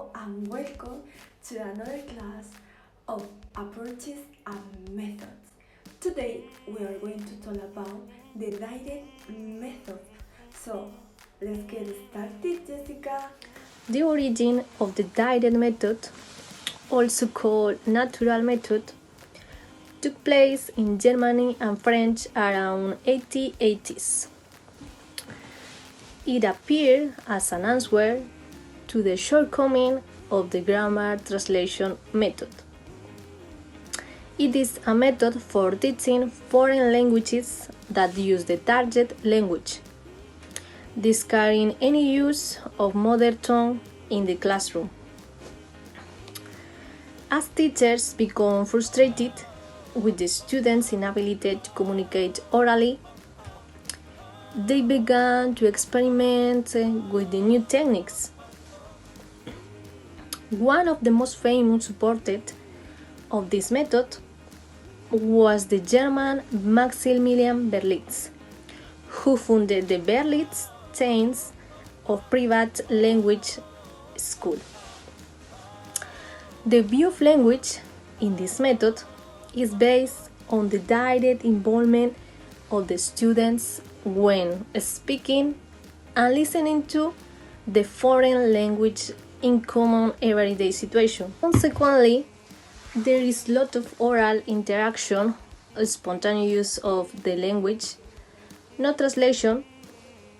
Hello and welcome to another class of approaches and methods. Today we are going to talk about the direct method. So let's get started, Jessica. The origin of the direct method, also called natural method, took place in Germany and French around 1880s. It appeared as an answer to the shortcoming of the grammar translation method. It is a method for teaching foreign languages that use the target language, discarding any use of mother tongue in the classroom. As teachers become frustrated with the students' inability to communicate orally, they began to experiment with the new techniques. One of the most famous supporters of this method was the German Maximilian Berlitz, who founded the Berlitz chains of private language schools. The view of language in this method is based on the direct involvement of the students when speaking and listening to the foreign language in common everyday situation. Consequently, there is a lot of oral interaction, spontaneous use of the language, no translation,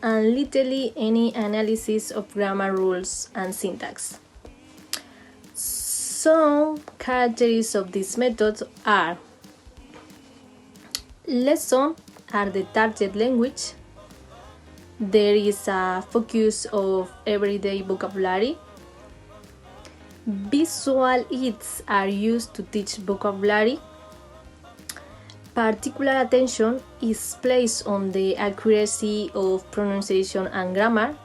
and literally any analysis of grammar rules and syntax. Some characteristics of this method are: lessons are the target language. There is a focus of everyday vocabulary. Visual aids are used to teach vocabulary. Particular attention is placed on the accuracy of pronunciation and grammar.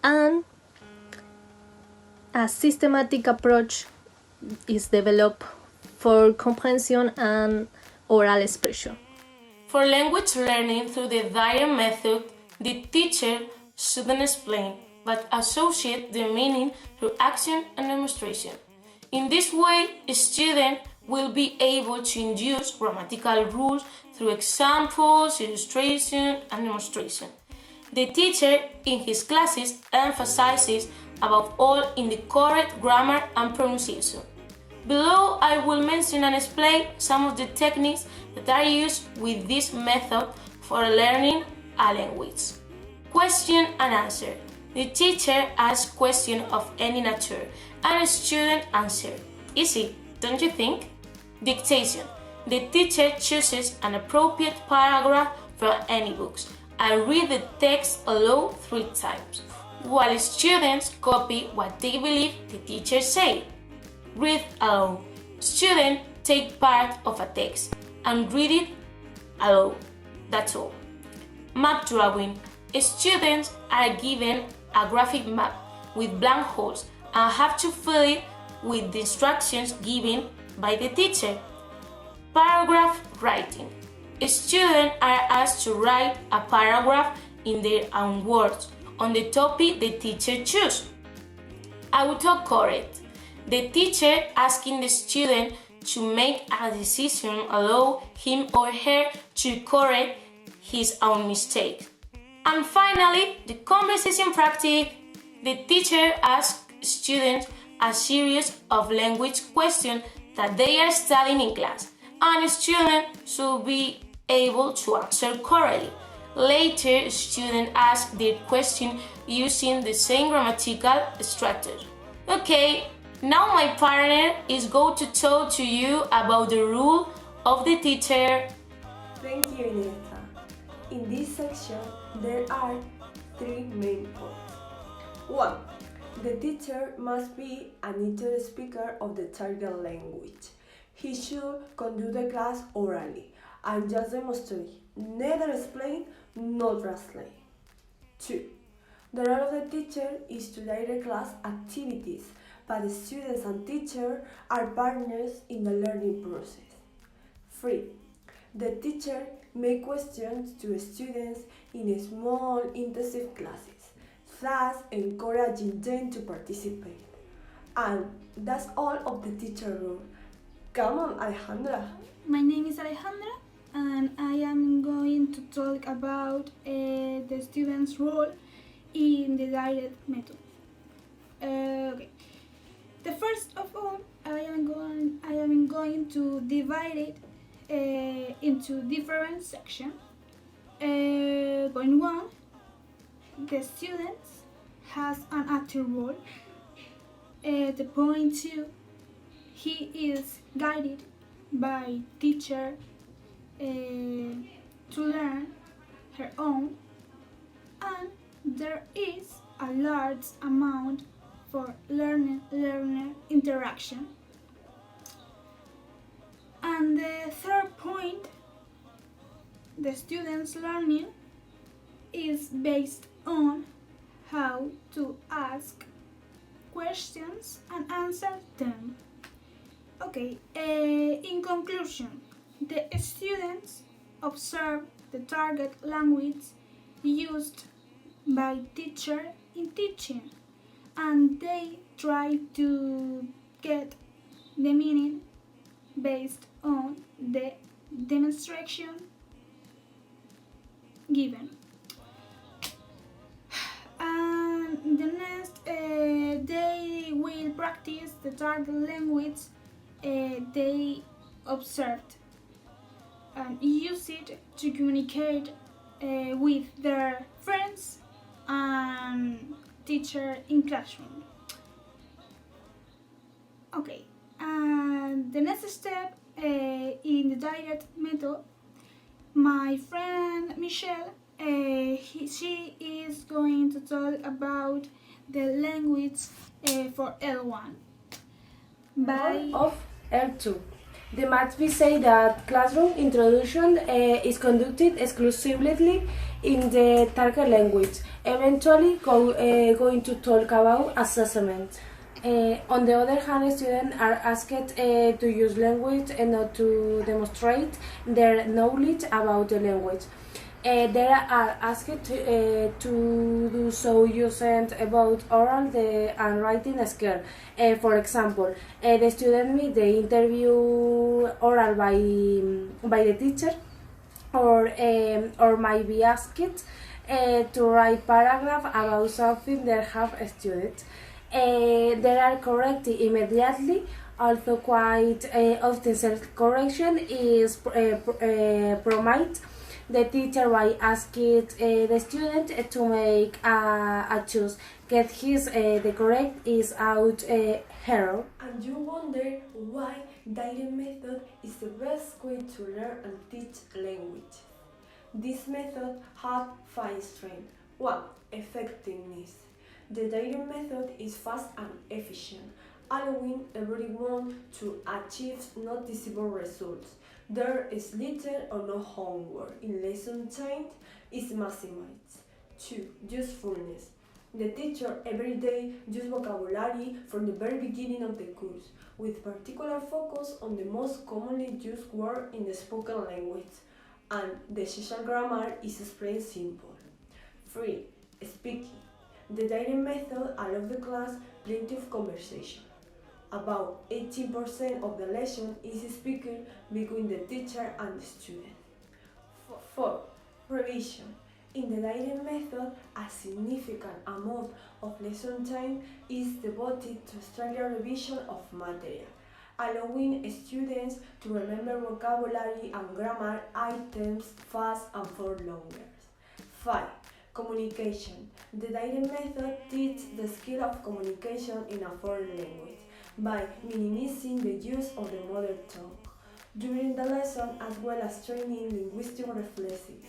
And a systematic approach is developed for comprehension and oral expression. For language learning through the direct method, the teacher shouldn't explain, but associate the meaning through action and demonstration. In this way, a student will be able to induce grammatical rules through examples, illustration, and demonstration. The teacher in his classes emphasizes above all in the correct grammar and pronunciation. Below, I will mention and explain some of the techniques that are used with this method for learning a language. Question and answer. The teacher asks questions of any nature and a student answers. Easy, don't you think? Dictation. The teacher chooses an appropriate paragraph from any books and read the text aloud 3 times, while students copy what they believe the teacher said. Read aloud. Students take part of a text and read it aloud. That's all. Map drawing. Students are given a graphic map with blank holes and have to fill it with the instructions given by the teacher. Paragraph writing. Students are asked to write a paragraph in their own words on the topic the teacher chooses. Autocorrect. The teacher asking the student to make a decision allow him or her to correct his own mistake. And finally, the conversation practice. The teacher asks students a series of language questions that they are studying in class, and students should be able to answer correctly. Later, students ask their question using the same grammatical structure. Okay, now my partner is going to talk to you about the role of the teacher. Thank you, Ineza. In this section, there are 3 main points. 1. The teacher must be a native speaker of the target language. He should conduct the class orally and just demonstrate, neither explain nor translate. 2. The role of the teacher is to direct class activities, but the students and teacher are partners in the learning process. 3. The teacher may questions to students in small intensive classes. thus encouraging them to participate. And that's all of the teacher role. Come on, Alejandra. My name is Alejandra, and I am going to talk about the student's role in the direct method. Okay. The first of all, I am going to divide it into different sections. Point one, the student has an active role. The point two, he is guided by teacher to learn her own, and there is a large amount for learner interaction. And the third point, the student's learning is based on how to ask questions and answer them. Okay, in conclusion, the students observe the target language used by teacher in teaching, and they try to get the meaning based on the demonstration given. And the next, they will practice the target language they observed and use it to communicate with their friends and teacher in classroom. Okay, and the next step in the direct method, my friend Michelle, she is going to talk about the language for L1. Of L2. The maths we say that classroom introduction is conducted exclusively in the target language, eventually going to talk about assessment. On the other hand, students are asked to use language and not to demonstrate their knowledge about the language. They are asked to do so using about oral and writing skill. For example, the student meet the interview oral by the teacher, or might be asked to write paragraph about something they have studied. They are corrected immediately. Also, quite often self-correction is promoted. The teacher will ask the student to make a choice. Get his the correct is out error. And you wonder why direct method is the best way to learn and teach language. This method has 5 strengths. 1. Effectiveness. The direct method is fast and efficient, allowing everyone to achieve noticeable results. There is little or no homework in lesson time is maximized. 2. Usefulness. The teacher every day uses vocabulary from the very beginning of the course, with particular focus on the most commonly used word in the spoken language, and the social grammar is explained simple. 3. Speaking. The direct method allows the class plenty of conversation. About 18% of the lesson is speaking between the teacher and the student. 4. Revision. In the direct method, a significant amount of lesson time is devoted to structural revision of material, allowing students to remember vocabulary and grammar items fast and for longer. 5. Communication. The direct method teaches the skill of communication in a foreign language by minimizing the use of the mother tongue during the lesson, as well as training linguistic reflexes,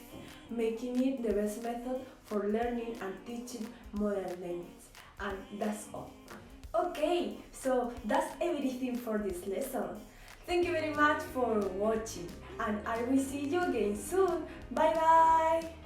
making it the best method for learning and teaching modern language. And that's all. Okay, so that's everything for this lesson. Thank you very much for watching, and I will see you again soon. Bye bye!